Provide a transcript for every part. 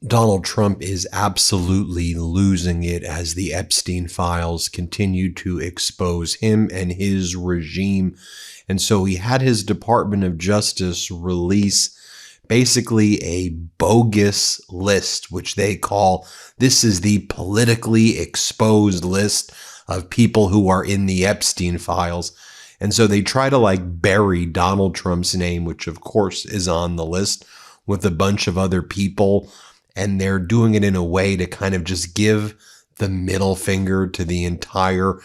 Donald Trump is absolutely losing it as the Epstein files continue to expose him and his regime. And so he had his Department of Justice release basically a bogus list, which they call, this is the politically exposed list of people who are in the Epstein files. And so they try to bury Donald Trump's name, which of course is on the list, with a bunch of other people. And they're doing it in a way to kind of just give the middle finger to the entire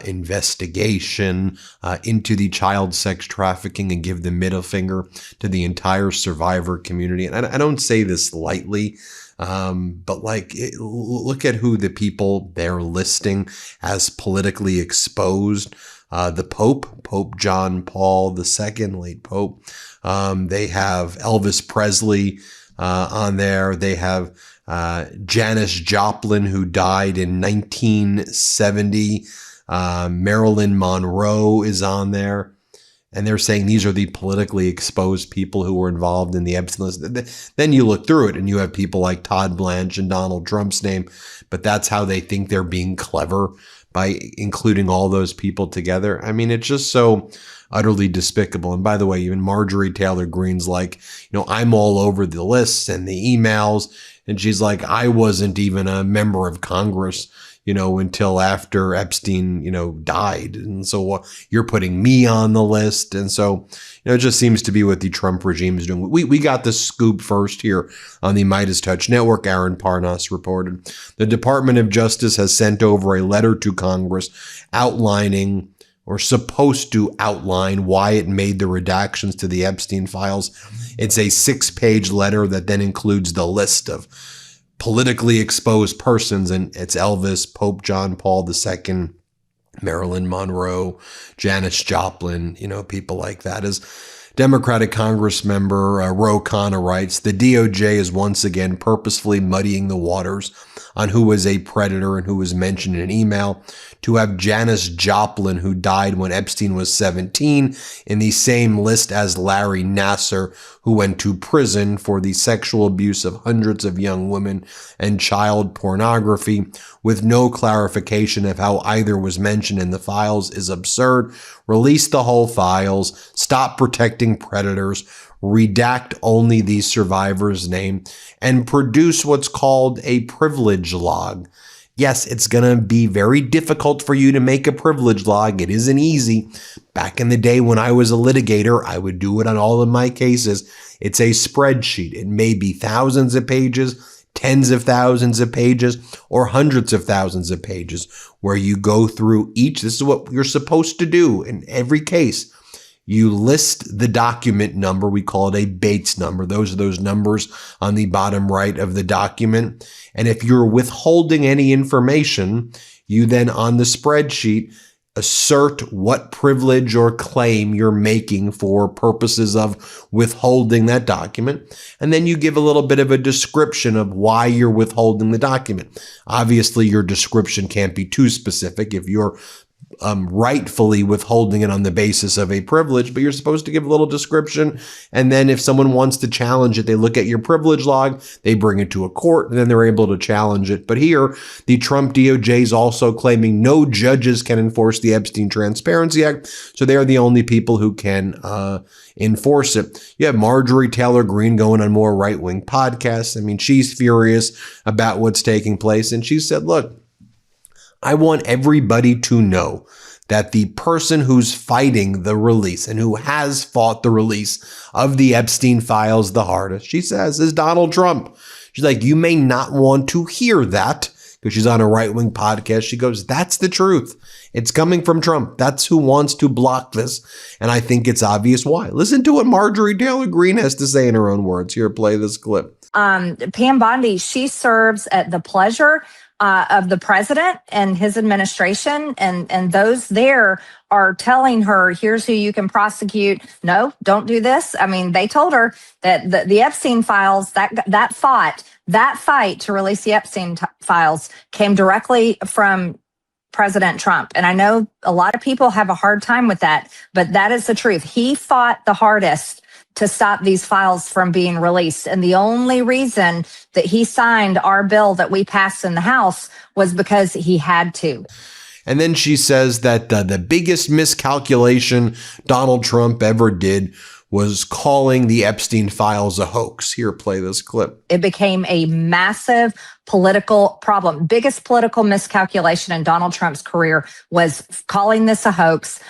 investigation into the child sex trafficking, and give the middle finger to the entire survivor community. And I don't say this lightly, but look at who the people they're listing as politically exposed. The Pope John Paul II, late Pope. They have Elvis Presley on there. They have Janis Joplin, who died in 1970. Marilyn Monroe is on there. And they're saying these are the politically exposed people who were involved in the Epstein list. Then you look through it and you have people like Todd Blanche and Donald Trump's name. But that's how they think they're being clever, by including all those people together. I mean, it's just so utterly despicable. And by the way, even Marjorie Taylor Greene's like, I'm all over the lists and the emails. And she's like, I wasn't even a member of Congress, until after Epstein, died. And so you're putting me on the list. And so, it just seems to be what the Trump regime is doing. We got the scoop first here on the MeidasTouch Network. Aaron Parnas reported. The Department of Justice has sent over a letter to Congress outlining, or supposed to outline, why it made the redactions to the Epstein files. It's a 6-page letter that then includes the list of politically exposed persons, and it's Elvis, Pope John Paul II, Marilyn Monroe, Janis Joplin, people like that. As Democratic Congress member Ro Khanna writes, the DOJ is once again purposefully muddying the waters on who was a predator and who was mentioned in an email. To have Janis Joplin, who died when Epstein was 17, in the same list as Larry Nassar, who went to prison for the sexual abuse of hundreds of young women and child pornography, with no clarification of how either was mentioned in the files, is absurd. Release the whole files. Stop protecting predators. Redact only the survivor's name, and produce what's called a privilege log. Yes, it's going to be very difficult for you to make a privilege log. It isn't easy. Back in the day when I was a litigator, I would do it on all of my cases. It's a spreadsheet. It may be thousands of pages, tens of thousands of pages, or hundreds of thousands of pages, where you go through each. This is what you're supposed to do in every case. You list the document number. We call it a Bates number. Those are those numbers on the bottom right of the document. And if you're withholding any information, you then on the spreadsheet assert what privilege or claim you're making for purposes of withholding that document. And then you give a little bit of a description of why you're withholding the document. Obviously, your description can't be too specific if you're rightfully withholding it on the basis of a privilege, but you're supposed to give a little description. And then if someone wants to challenge it, they look at your privilege log, they bring it to a court, and then they're able to challenge it. But here, the Trump DOJ is also claiming no judges can enforce the Epstein Transparency Act. So they are the only people who can enforce it. You have Marjorie Taylor Greene going on more right-wing podcasts. I mean, she's furious about what's taking place. And she said, look, I want everybody to know that the person who's fighting the release and who has fought the release of the Epstein files the hardest, she says, is Donald Trump. She's like, you may not want to hear that, because she's on a right-wing podcast. She goes, that's the truth. It's coming from Trump. That's who wants to block this. And I think it's obvious why. Listen to what Marjorie Taylor Greene has to say in her own words. Here, play this clip. Pam Bondi, she serves at the pleasure of the president and his administration, and those there are telling her, here's who you can prosecute. No, don't do this. I mean, they told her that the Epstein files, that fight to release the Epstein files came directly from President Trump. And I know a lot of people have a hard time with that, but that is the truth. He fought the hardest to stop these files from being released. And the only reason that he signed our bill that we passed in the House was because he had to. And then she says that the biggest miscalculation Donald Trump ever did was calling the Epstein files a hoax. Here, play this clip. It became a massive political problem. Biggest political miscalculation in Donald Trump's career was calling this a hoax,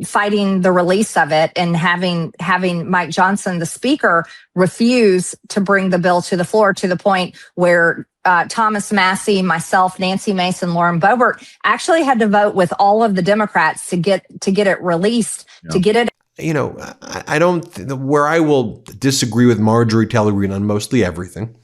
fighting the release of it, and having Mike Johnson, the speaker, refuse to bring the bill to the floor, to the point where Thomas Massey, myself, Nancy Mason, Lauren Boebert actually had to vote with all of the Democrats to get it released, to get it. You know, I don't, where I will disagree with Marjorie Taylor Greene on mostly everything.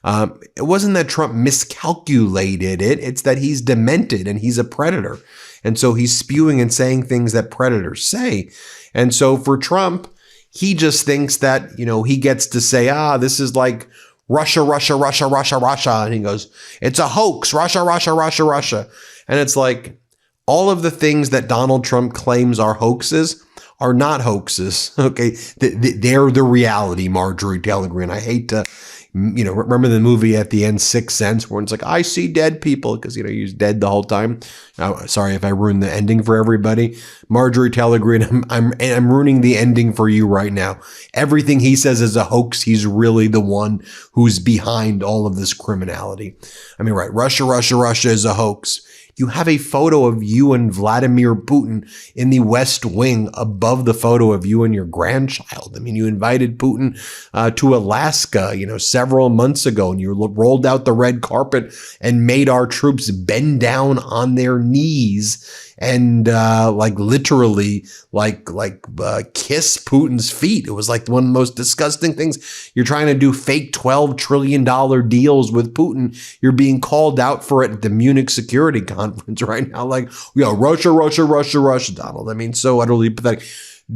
It wasn't that Trump miscalculated it. It's that he's demented and he's a predator. And so he's spewing and saying things that predators say. And so for Trump, he just thinks that, you know, he gets to say, this is like Russia, Russia, Russia, Russia, Russia. And he goes, it's a hoax, Russia, Russia, Russia, Russia. And it's like all of the things that Donald Trump claims are hoaxes are not hoaxes. Okay. They're the reality, Marjorie Taylor Greene. I hate to, you know, remember the movie at the end, Sixth Sense, where it's like, I see dead people, because, you know, he's dead the whole time. Sorry if I ruined the ending for everybody. Marjorie Taylor Greene, I'm ruining the ending for you right now. Everything he says is a hoax. He's really the one who's behind all of this criminality. I mean, right. Russia, Russia, Russia is a hoax. You have a photo of you and Vladimir Putin in the West Wing above the photo of you and your grandchild. I mean, you invited Putin to Alaska, you know, several months ago, and you rolled out the red carpet and made our troops bend down on their knees and literally kiss Putin's feet. It was like one of the most disgusting things. You're trying to do fake $12 trillion deals with Putin. You're being called out for it at the Munich Security Conference right now. Like, you know, Russia, Russia, Russia, Russia, Donald. I mean, so utterly pathetic.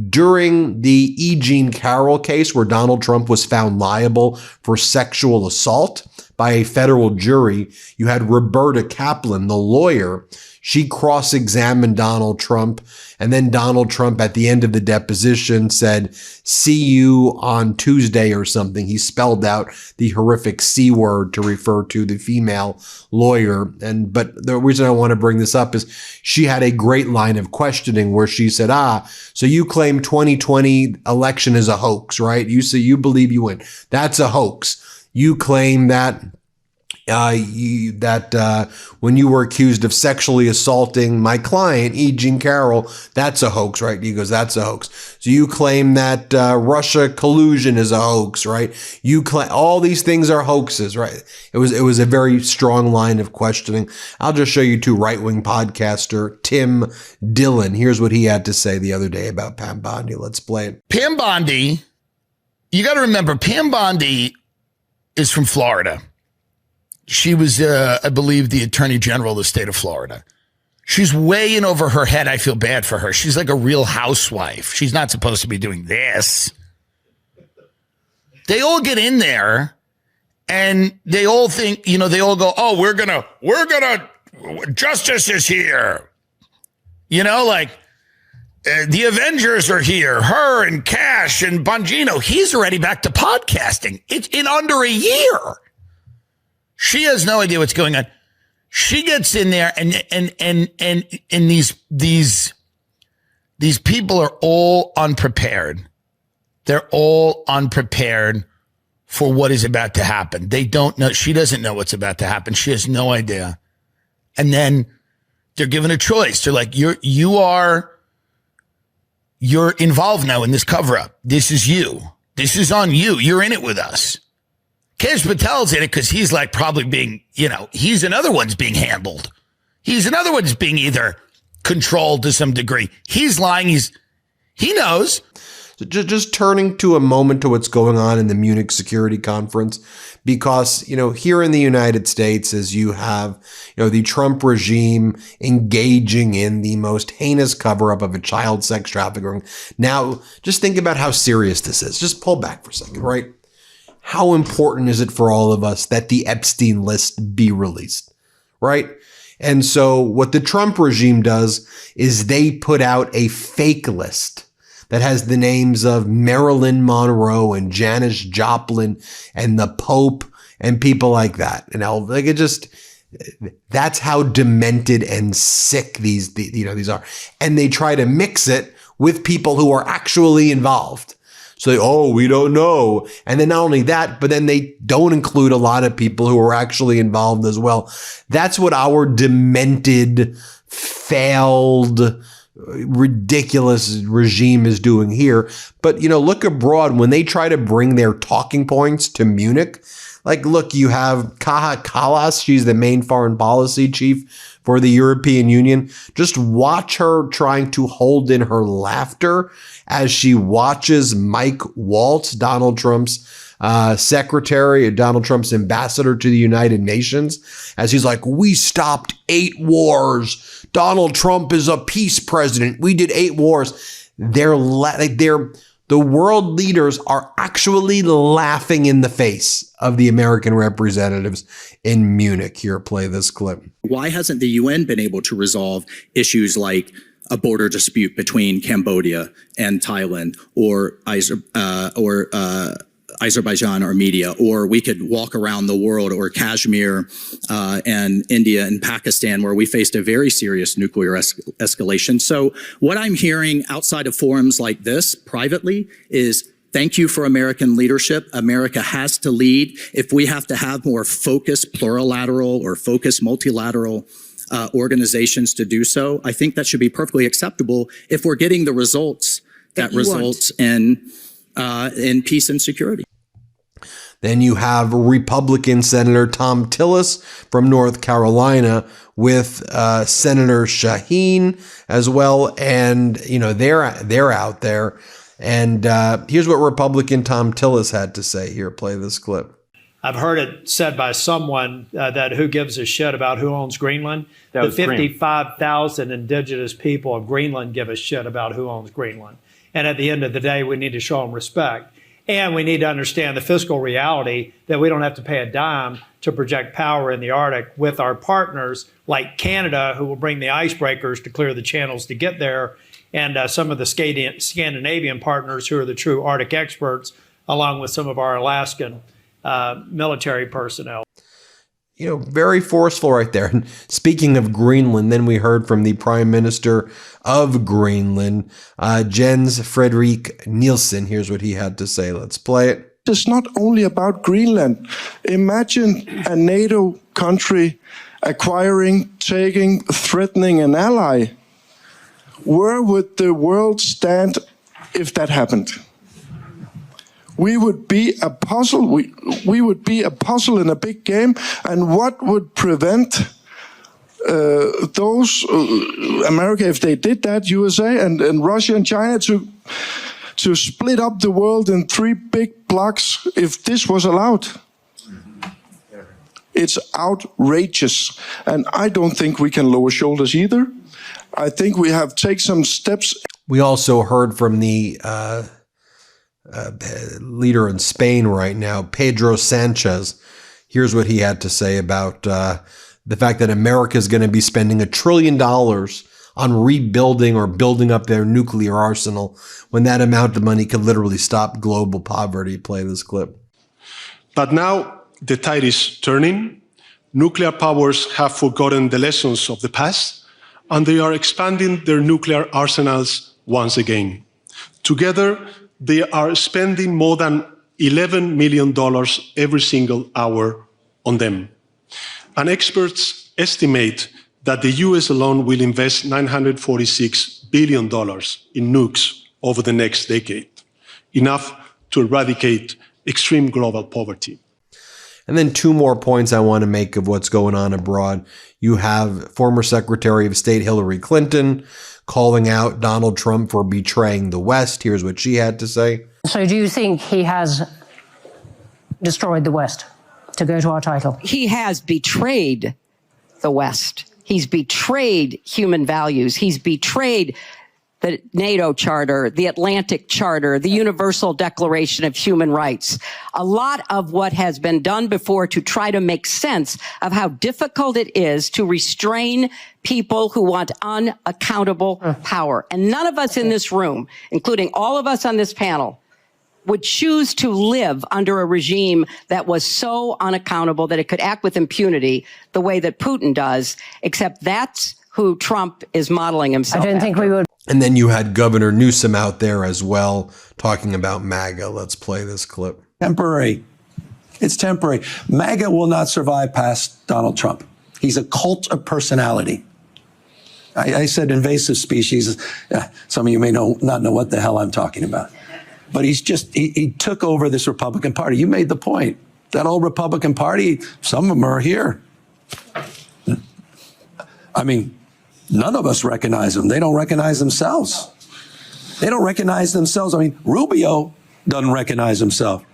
During the E. Jean Carroll case, where Donald Trump was found liable for sexual assault by a federal jury, you had Roberta Kaplan, the lawyer. She cross-examined Donald Trump, and then Donald Trump at the end of the deposition said, see you on Tuesday or something. He spelled out the horrific C word to refer to the female lawyer. But the reason I want to bring this up is she had a great line of questioning where she said, so you claim 2020 election is a hoax, right? You say you believe you win. That's a hoax. You claim that when you were accused of sexually assaulting my client, E. Jean Carroll, that's a hoax, right? He goes, that's a hoax. So you claim that Russia collusion is a hoax, right? You claim all these things are hoaxes, right? It was a very strong line of questioning. I'll just show you to right-wing podcaster Tim Dillon. Here's what he had to say the other day about Pam Bondi. Let's play it. Pam Bondi, you got to remember, Pam Bondi is from Florida. She was, I believe, the attorney general of the state of Florida. She's way in over her head. I feel bad for her. She's like a real housewife. She's not supposed to be doing this. They all get in there and they all think, you know, they all go, oh, we're gonna, justice is here. You know, like the Avengers are here. Her and Cash and Bongino. He's already back to podcasting. It's in under a year. She has no idea what's going on. She gets in there and these people are all unprepared. They're all unprepared for what is about to happen. They don't know. She doesn't know what's about to happen. She has no idea. And then they're given a choice. They're like, you're involved now in this cover up. This is you. This is on you. You're in it with us. Kesh Patel's in it because he's like probably being, you know, he's another one's being handled. He's another one's being either controlled to some degree. He's lying. He knows. So just turning to a moment to what's going on in the Munich Security Conference, because, you know, here in the United States, as you have, you know, the Trump regime engaging in the most heinous cover up of a child sex trafficking. Now, just think about how serious this is. Just pull back for a second, right? How important is it for all of us that the Epstein list be released, right? And so what the Trump regime does is they put out a fake list. that has the names of Marilyn Monroe and Janis Joplin and the Pope and people like that. You know, like it just, that's how demented and sick these are. And they try to mix it with people who are actually involved. So, oh, we don't know. And then not only that, but then they don't include a lot of people who are actually involved as well. That's what our demented, failed, ridiculous regime is doing here. But, you know, look abroad when they try to bring their talking points to Munich. Like, look, you have Kaja Kallas. She's the main foreign policy chief for the European Union. Just watch her trying to hold in her laughter as she watches Mike Waltz, Donald Trump's secretary, Donald Trump's ambassador to the United Nations, as he's like, we stopped 8 wars. Donald Trump is a peace president. We did 8 wars. The world leaders are actually laughing in the face of the American representatives in Munich. Here, play this clip. Why hasn't the UN been able to resolve issues like a border dispute between Cambodia and Thailand, or Azerbaijan, Armenia, or we could walk around the world, or Kashmir and India and Pakistan, where we faced a very serious nuclear escalation. So what I'm hearing outside of forums like this privately is thank you for American leadership. America has to lead. If we have to have more focused plurilateral or focused multilateral organizations to do so, I think that should be perfectly acceptable if we're getting the results that results in peace and security. Then you have Republican Senator Tom Tillis from North Carolina with Senator Shaheen as well. And, you know, they're out there. And here's what Republican Tom Tillis had to say. Here, play this clip. I've heard it said by someone that who gives a shit about who owns Greenland. The 55,000 indigenous people of Greenland give a shit about who owns Greenland. And at the end of the day, we need to show them respect. And we need to understand the fiscal reality that we don't have to pay a dime to project power in the Arctic with our partners like Canada, who will bring the icebreakers to clear the channels to get there, and some of the Scandinavian partners who are the true Arctic experts, along with some of our Alaskan military personnel. You know, very forceful right there. And speaking of Greenland, then we heard from the Prime Minister of Greenland, Jens Frederik Nielsen. Here's what he had to say. Let's play it. It's not only about Greenland. Imagine a NATO country acquiring, taking, threatening an ally. Where would the world stand if that happened? We would be a puzzle. We would be a puzzle in a big game. And what would prevent those America, if they did that, USA and Russia and China, to split up the world in 3 big blocks if this was allowed? It's outrageous. And I don't think we can lower shoulders either. I think we have taken some steps. We also heard from the leader in Spain right now, Pedro Sanchez. Here's what he had to say about the fact that America is going to be spending $1 trillion on rebuilding or building up their nuclear arsenal when that amount of money could literally stop global poverty. Play this clip. But now the tide is turning. Nuclear powers have forgotten the lessons of the past, and they are expanding their nuclear arsenals once again. Together, they are spending more than $11 million every single hour on them. And experts estimate that the US alone will invest $946 billion in nukes over the next decade, enough to eradicate extreme global poverty. And then 2 more points I want to make of what's going on abroad. You have former Secretary of State Hillary Clinton calling out Donald Trump for betraying the West. Here's what she had to say. So do you think he has destroyed the West, to go to our title? He has betrayed the West. He's betrayed human values. He's betrayed the NATO Charter, the Atlantic Charter, the Universal Declaration of Human Rights. A lot of what has been done before to try to make sense of how difficult it is to restrain people who want unaccountable power. And none of us in this room, including all of us on this panel, would choose to live under a regime that was so unaccountable that it could act with impunity the way that Putin does, except that's who Trump is modeling himself I don't think we would. And then you had Governor Newsom out there as well talking about MAGA. Let's play this clip. Temporary. It's temporary. MAGA will not survive past Donald Trump. He's a cult of personality. I said invasive species. Some of you may not know what the hell I'm talking about. But he took over this Republican Party. You made the point. That old Republican Party, some of them are here. I mean, none of us recognize them. They don't recognize themselves. They don't recognize themselves. I mean, Rubio doesn't recognize himself.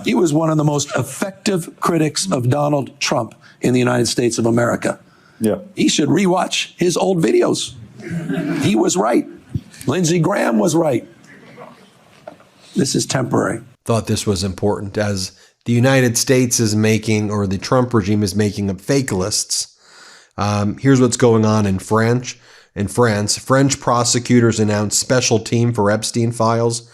He was one of the most effective critics of Donald Trump in the United States of America. Yeah. He should rewatch his old videos. He was right. Lindsey Graham was right. This is temporary. Thought this was important as the United States is making, or the Trump regime is making up fake lists. Here's what's going on in France. French prosecutors announced special team for Epstein files.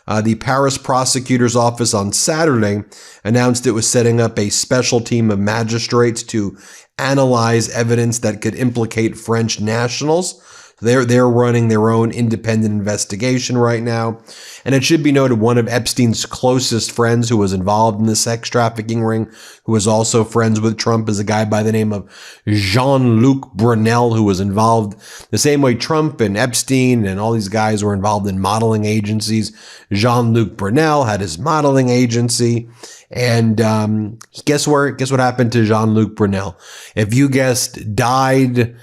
The Paris prosecutor's office on Saturday announced it was setting up a special team of magistrates to analyze evidence that could implicate French nationals. They're running their own independent investigation right now. And it should be noted, one of Epstein's closest friends who was involved in the sex trafficking ring, who was also friends with Trump, is a guy by the name of Jean-Luc Brunel, who was involved the same way Trump and Epstein and all these guys were involved in modeling agencies. Jean-Luc Brunel had his modeling agency. And guess what happened to Jean-Luc Brunel? If you guessed, died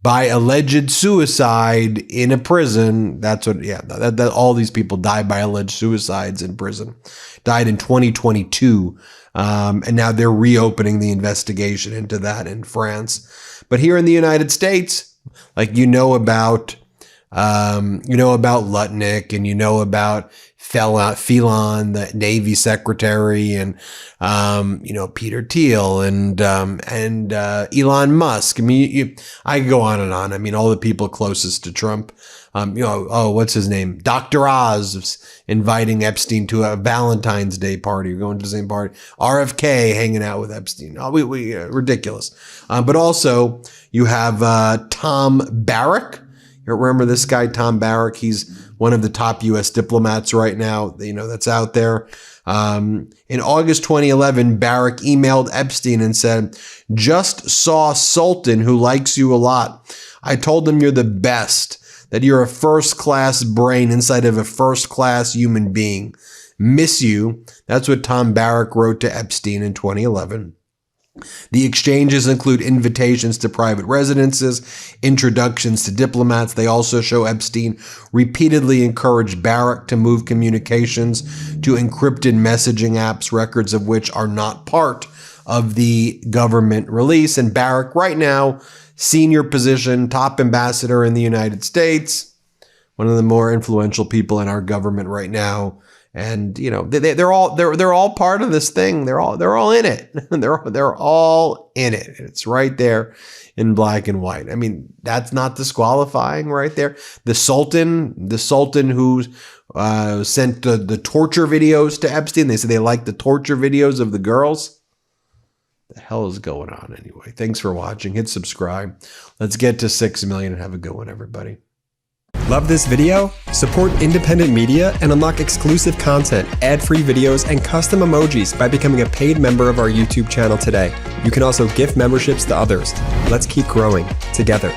by alleged suicide in a prison. That's what, that all these people died by alleged suicides in prison. Died in 2022. And now they're reopening the investigation into that in France. But here in the United States, like, you know about Lutnick, and you know about Phelan, the Navy secretary, and Peter Thiel and Elon Musk. I mean, I could go on and on. I mean, all the people closest to Trump. What's his name? Dr. Oz inviting Epstein to a Valentine's Day party. You're going to the same party. RFK hanging out with Epstein. Ridiculous. But also you have Tom Barrack. You remember this guy, Tom Barrack? He's one of the top U.S. diplomats right now, that's out there. In August 2011, Barrack emailed Epstein and said, "Just saw Sultan, who likes you a lot. I told him you're the best, that you're a first-class brain inside of a first-class human being. Miss you." That's what Tom Barrack wrote to Epstein in 2011. The exchanges include invitations to private residences, introductions to diplomats. They also show Epstein repeatedly encouraged Barrack to move communications to encrypted messaging apps, records of which are not part of the government release. And Barrack right now, senior position, top ambassador in the United States, one of the more influential people in our government right now. And they're all part of this thing. They're all in it. They're all in it. It's right there in black and white. I mean, that's not disqualifying right there. The Sultan who sent the torture videos to Epstein. They said they liked the torture videos of the girls. The hell is going on anyway? Thanks for watching. Hit subscribe. Let's get to 6 million and have a good one, everybody. Love this video? Support independent media and unlock exclusive content, ad-free videos, and custom emojis by becoming a paid member of our YouTube channel today. You can also gift memberships to others. Let's keep growing together.